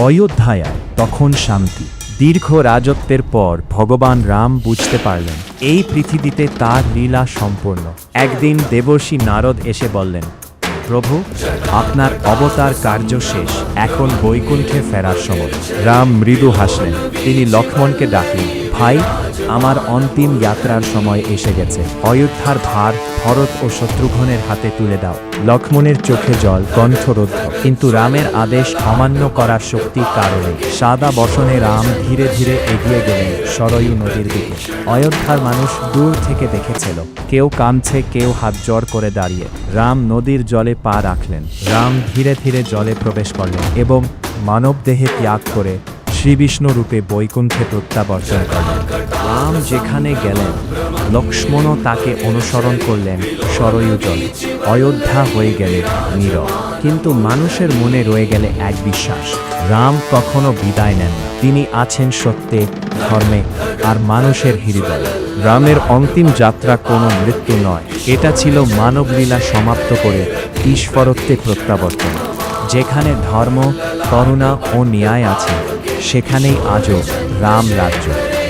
অযোধ্যায় তখন শান্তি। দীর্ঘ রাজত্বের পর ভগবান রাম বুঝতে পারলেন এই পৃথিবীতে তার লীলা সম্পূর্ণ। একদিন দেবর্ষি নারদ এসে বললেন, প্রভু, আপনার অবতার কার্য শেষ, এখন বৈকুণ্ঠে ফেরার সময়। রাম মৃদু হাসলেন। তিনি লক্ষ্মণকে ডাকলেন, ভাই, আমার অন্তিম যাত্রার সময় এসে গেছে। অযোধ্যার ভার ভরত ও শত্রুঘ্নের হাতে তুলে দাও। লক্ষ্মণের চোখে জল, কণ্ঠরোধ, কিন্তু রামের আদেশ অমান্য করার শক্তির কারণে সাদা বসনে রাম ধীরে ধীরে এগিয়ে গেলেন সরয়ূ নদীর দিকে। অযোধ্যার মানুষ দূর থেকে দেখেছিল, কেউ কাঁদছে, কেউ হাত জোড় করে দাঁড়িয়ে। রাম নদীর জলে পা রাখলেন। রাম ধীরে ধীরে জলে প্রবেশ করলেন এবং মানবদেহে ত্যাগ করে শ্রীবিষ্ণু রূপে বৈকুণ্ঠে প্রত্যাবর্তন করলেন। রাম যেখানে গেলেন, লক্ষ্মণও তাকে অনুসরণ করলেন সরয়ূ জলে। অযোধ্যা হয়ে গেলে নীরব, কিন্তু মানুষের মনে রয়ে গেলে এক বিশ্বাস, রাম কখনো বিদায় নেন না। তিনি আছেন সত্যে, ধর্মে আর মানুষের হৃদয়ে। রামের অন্তিম যাত্রা কোনো মৃত্যু নয়, এটা ছিল মানবলীলা সমাপ্ত করে ঈশ্বরত্বে প্রত্যাবর্তন। যেখানে ধর্ম, করুণা ও ন্যায় আছে, সেখানেই আজও রাম রাজ্য।